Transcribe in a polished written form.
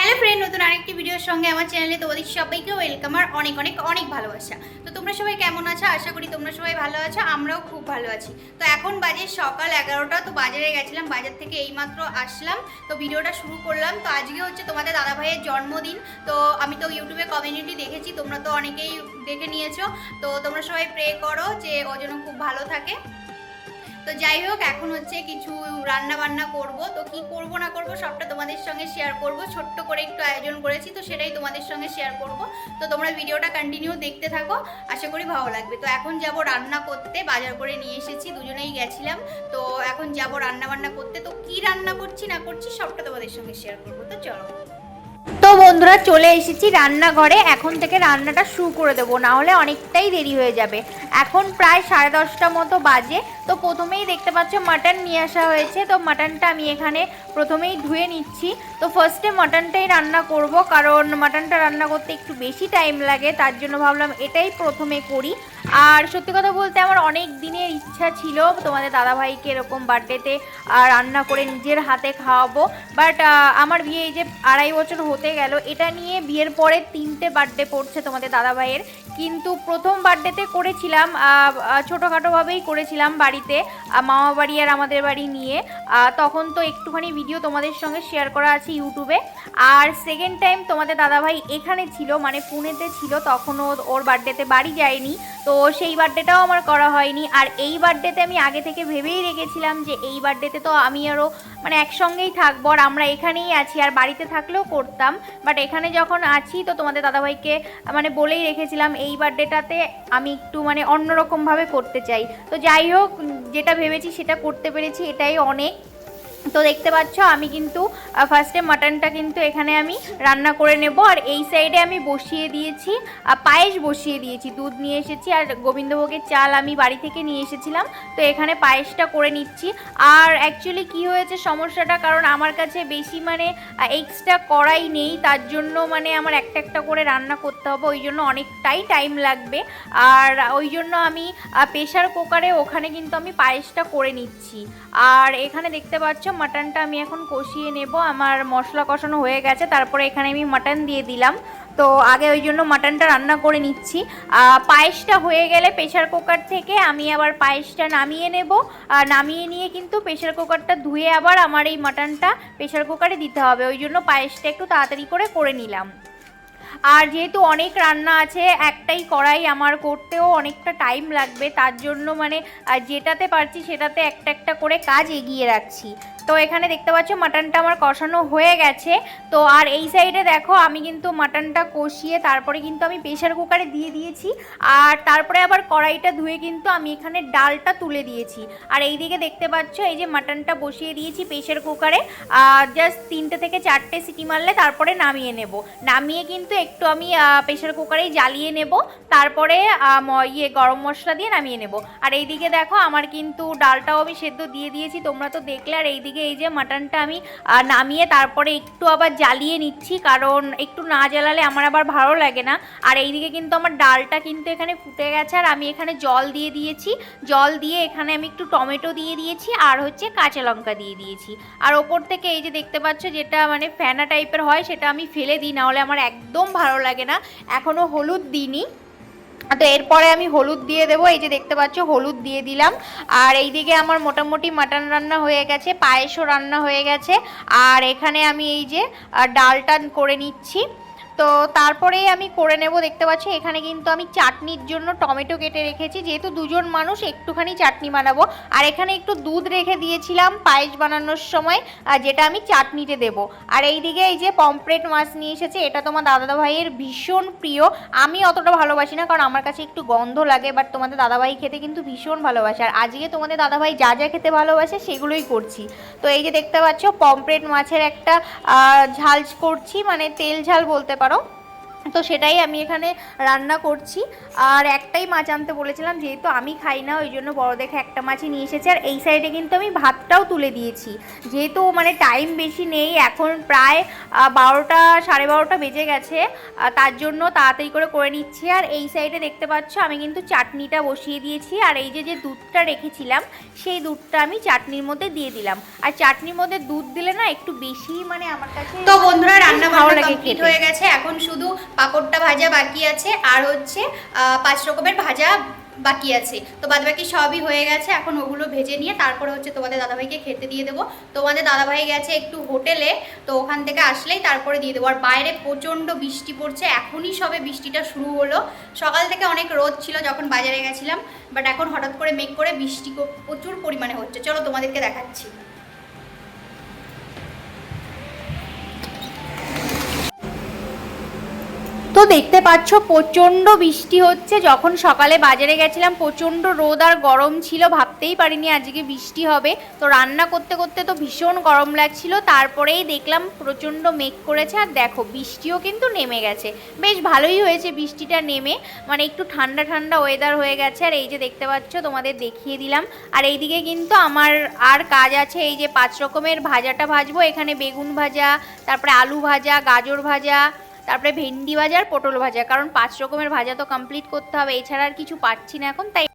Hello friend, নতুন আরেকটি ভিডিওর সঙ্গে আমার চ্যানেলে তোমাদের সবাইকে ওয়েলকাম আর অনেক অনেক অনেক ভালোবাসা। তো তোমরা সবাই কেমন আছো? আশা করি তোমরা সবাই ভালো আছো, আমরাও খুব ভালো আছি। তো এখন বাজে সকাল 11টা। তো বাজারে গেছিলাম, বাজার থেকে এইমাত্র আসলাম, তো ভিডিওটা শুরু করলাম। তো আজকে হচ্ছে তোমাদের দাদা ভাইয়ের জন্মদিন। তো আমি তো ইউটিউবে কমিউনিটি দেখেছি, তোমরা তো অনেকেই দেখে নিয়েছো। তো তোমরা সবাই প্রে করো যে ও যেন খুব ভালো থাকে। তো যাই হোক, এখন হচ্ছে কিছু রান্না বান্না করব। তো কি করব না করব সবটা তোমাদের সঙ্গে শেয়ার করব। ছোট্ট করে একটু আয়োজন করেছি, তো সেটাই তোমাদের সঙ্গে শেয়ার করব। তো তোমরা ভিডিওটা কন্টিনিউ দেখতে থাকো, আশা করি ভালো লাগবে। তো এখন যাব রান্না করতে, বাজার করে নিয়ে এসেছি, দুজনেই গেছিলাম। তো এখন যাব রান্না বান্না করতে। তো কি রান্না করছি না করছি সবটা তোমাদের সঙ্গে শেয়ার করব। তো চলো। তো বন্ধুরা, চলে এসেছি রান্নাঘরে। এখন থেকে রান্নাটা শুরু করে দেবো, না হলে অনেকটাই দেরি হয়ে যাবে। এখন প্রায় 10:30 মতো বাজে। তো প্রথমেই দেখতে পাচ্ছ মাটন নিয়ে আসা হয়েছে। তো মাটনটা আমি এখানে প্রথমেই ধুয়ে নিচ্ছি। তো ফার্স্টে মাটনটাই রান্না করব, কারণ মাটনটা রান্না করতে একটু বেশি টাইম লাগে, তার জন্য ভাবলাম এটাই প্রথমে করি। আর সত্যি কথা বলতে আমার অনেক দিনের ইচ্ছা ছিল তোমাদের দাদাভাইকে এরকম বার্থডেতে রান্না করে নিজের হাতে খাওয়াবো। বাট আমার বিয়ে এই যে 2.5 বছর হতে গেল, এটা নিয়ে বিয়ের পরে 3টে বার্থডে পড়ছে তোমাদের দাদাভাইয়ের। কিন্তু প্রথম বার্থডেতে করেছিলাম ছোটোখাটোভাবেই করেছিলাম বাড়িতে, মামা বাড়ি আর আমাদের বাড়ি নিয়ে। তখন তো একটুখানি ভিডিও তোমাদের সঙ্গে শেয়ার করা আছে ইউটিউবে। আর সেকেন্ড টাইম তোমাদের দাদাভাই এখানে ছিল, মানে পুনেতে ছিল, তখনও ওর বার্থডেতে বাড়ি যায়নি। তো সেই বার্থডেটাও আমার করা হয়নি। আর এই বার্থডেতে আমি আগে থেকে ভেবেই রেখেছিলাম যে এই বার্থডেতে তো আমি আরও মানে একসঙ্গেই থাকবো, আর আমরা এখানেই আছি। আর বাড়িতে থাকলেও করতাম, বাট এখানে যখন আছি তো তোমাদের দাদাভাইকে মানে বলেই রেখেছিলাম এই বার্থডেটাতে আমি একটু মানে অন্যরকমভাবে করতে চাই। তো যাই হোক, যেটা ভেবেছি সেটা করতে পেরেছি, এটাই অনেক। তো দেখতে পাচ্ছ আমি কিন্তু ফার্স্টে মাটনটা কিন্তু এখানে আমি রান্না করে নেব। আর এই সাইডে আমি বসিয়ে দিয়েছি পায়েস, বসিয়ে দিয়েছি, দুধ নিয়ে এসেছি আর গোবিন্দভোগের চাল আমি বাড়ি থেকে নিয়ে এসেছিলাম। তো এখানে পায়েসটা করে নিচ্ছি। আর অ্যাকচুয়ালি কি হয়েছে সমস্যাটা, কারণ আমার কাছে বেশি মানে এক্সট্রা কড়াই নেই, তার জন্য মানে আমার একটা একটা করে রান্না করতে হবে, ওই জন্য অনেকটাই টাইম লাগবে। আর ওই জন্য আমি প্রেশার কুকারে ওখানে কিন্তু আমি পায়েসটা করে নিচ্ছি। আর এখানে দেখতে পাচ্ছ মাটনটা আমি এখন কষিয়ে নেব। আমার মশলা কষানো হয়ে গেছে, তারপরে এখানে আমি মাটন দিয়ে দিলাম। তো আগে ওই জন্য মাটনটা রান্না করে নিচ্ছি। পায়েসটা হয়ে গেলে প্রেশার কুকার থেকে আমি আবার পায়েসটা নামিয়ে নেব। নামিয়ে নিয়ে কিন্তু প্রেশার কুকারটা ধুয়ে আবার আমার এই মাটনটা প্রেশার কুকারে দিতে হবে, ওই জন্য পায়েসটা একটু তাড়াতাড়ি করে নিলাম। আর যেহেতু অনেক রান্না আছে, একটাই কড়াই আমার করতেও অনেকটা টাইম লাগবে, তার জন্য মানে যেটাতে পারছি সেটাতে একটা একটা করে কাজ এগিয়ে রাখছি। তো এখানে দেখতে পাচ্ছ মাটনটা আমার কষানো হয়ে গেছে। তো আর এই সাইডে দেখো আমি কিন্তু মাটনটা কষিয়ে তারপরে কিন্তু আমি প্রেশার কুকারে দিয়ে দিয়েছি। আর তারপরে আবার কড়াইটা ধুয়ে কিন্তু আমি এখানে ডালটা তুলে দিয়েছি। আর এই দিকে দেখতে পাচ্ছ এই যে মাটনটা বসিয়ে দিয়েছি প্রেশার কুকারে। জাস্ট 3টে থেকে 4টে সিটি মারলে তারপরে নামিয়ে নেব। নামিয়ে কিন্তু একটু আমি প্রেশার কুকারেই জ্বালিয়ে নেব, তারপরে গরম মশলা দিয়ে নামিয়ে নেব। আর এইদিকে দেখো আমার কিন্তু ডালটাও আমি সেদ্ধ দিয়ে দিয়েছি, তোমরা তো দেখলে। আর এইদিকে এই যে মাটনটা আমি নামিয়ে তারপরে একটু আবার জ্বালিয়ে নিচ্ছি, কারণ একটু না জ্বালালে আমার আবার ভালো লাগে না। আর এইদিকে কিন্তু আমার ডালটা কিন্তু এখানে ফুটে গেছে, আর আমি এখানে জল দিয়ে দিয়েছি। জল দিয়ে এখানে আমি একটু টমেটো দিয়ে দিয়েছি, আর হচ্ছে কাঁচা লঙ্কা দিয়ে দিয়েছি। আর ওপর থেকে এই যে দেখতে পাচ্ছ যেটা মানে ফেনা টাইপের হয়, সেটা আমি ফেলে দিই, নাহলে আমার একদম ভালো লাগে না। এখনও হলুদ দিইনি, তো এরপরে আমি হলুদ দিয়ে দেবো। এই যে দেখতে পাচ্ছ হলুদ দিয়ে দিলাম। আর এইদিকে আমার মোটামুটি মাটন রান্না হয়ে গেছে, পায়েসও রান্না হয়ে গেছে। আর এখানে আমি এই যে ডালটা করে নিচ্ছি। তো তারপরেই আমি করে নেব। দেখতে পাচ্ছি এখানে কিন্তু আমি চাটনির জন্য টমেটো কেটে রেখেছি, যেহেতু দুজন মানুষ একটুখানি চাটনি বানাবো। আর এখানে একটু দুধ রেখে দিয়েছিলাম পায়েস বানানোর সময়, যেটা আমি চাটনিতে দেব। আর এইদিকে এই যে পমফ্রেট মাছ নিয়ে এসেছে, এটা তোমার দাদাভাইয়ের ভীষণ প্রিয়। আমি অতটা ভালোবাসি না, কারণ আমার কাছে একটু গন্ধ লাগে, বাট তোমাদের দাদাভাই খেতে কিন্তু ভীষণ ভালোবাসে। আর আজকে তোমাদের দাদাভাই যা যা খেতে ভালোবাসে সেগুলোই করছি। তো এই যে দেখতে পাচ্ছ পমফ্রেট মাছের একটা ঝাল করছি, মানে তেল ঝাল বলতে পারো। তো সেটাই আমি এখানে রান্না করছি। আর একটাই মাছ আনতে বলেছিলাম, যেহেতু আমি খাই না ওই জন্য বড় দেখে একটা মাছই নিয়ে এসেছে। আর এই সাইডে কিন্তু আমি ভাতটাও তুলে দিয়েছি, যেহেতু মানে টাইম বেশি নেই, এখন প্রায় 12টা 12:30 বেজে গেছে, তার জন্য তাড়াতাড়ি করে নিচ্ছি। আর এই সাইডে দেখতে পাচ্ছ আমি কিন্তু চাটনিটা বসিয়ে দিয়েছি। আর এই যে দুধটা রেখেছিলাম সেই দুধটা আমি চাটনির মধ্যে দিয়ে দিলাম। আর চাটনির মধ্যে দুধ দিলে না একটু বেশি মানে আমার কাছে। তো বন্ধুরা রান্না ভালো লাগে, কমপ্লিট হয়ে গেছে। এখন শুধু পাঁপড়টা ভাজা বাকি আছে, আর হচ্ছে 5 রকমের ভাজা বাকি আছে। তো বাদ বাকি সবই হয়ে গেছে। এখন ওগুলো ভেজে নিয়ে তারপরে হচ্ছে তোমাদের দাদাভাইকে খেতে দিয়ে দেবো। তোমাদের দাদাভাই গেছে একটু হোটেলে, তো ওখান থেকে আসলেই তারপরে দিয়ে দেবো। আর বাইরে প্রচণ্ড বৃষ্টি পড়ছে, এখনই সবে বৃষ্টিটা শুরু হলো। সকাল থেকে অনেক রোদ ছিল যখন বাজারে গেছিলাম, বাট এখন হঠাৎ করে মেঘ করে বৃষ্টি প্রচুর পরিমাণে হচ্ছে। চলো তোমাদেরকে দেখাচ্ছি। তো দেখতে পাচ্ছ প্রচণ্ড বৃষ্টি হচ্ছে। যখন সকালে বাজারে গেছিলাম প্রচণ্ড রোদ আর গরম ছিল, ভাবতেই পারিনি আজকে বৃষ্টি হবে। তো রান্না করতে করতে তো ভীষণ গরম লাগছিল, তারপরেই দেখলাম প্রচণ্ড মেঘ করেছে। আর দেখো বৃষ্টিও কিন্তু নেমে গেছে, বেশ ভালোই হয়েছে বৃষ্টিটা নেমে, মানে একটু ঠান্ডা ঠান্ডা ওয়েদার হয়ে গেছে। আর এই যে দেখতে পাচ্ছ তোমাদের দেখিয়ে দিলাম। আর এইদিকে কিন্তু আমার আর কাজ আছে, এই যে 5 রকমের ভাজাটা ভাজবো। এখানে বেগুন ভাজা, তারপরে আলু ভাজা, গাজর ভাজা, তারপরে ভেন্ডি ভাজা আর পটল ভাজা, কারণ 5 রকমের ভাজা তো কমপ্লিট করতে হবে, এছাড়া আর কিছু পাচ্ছি না এখন, তাই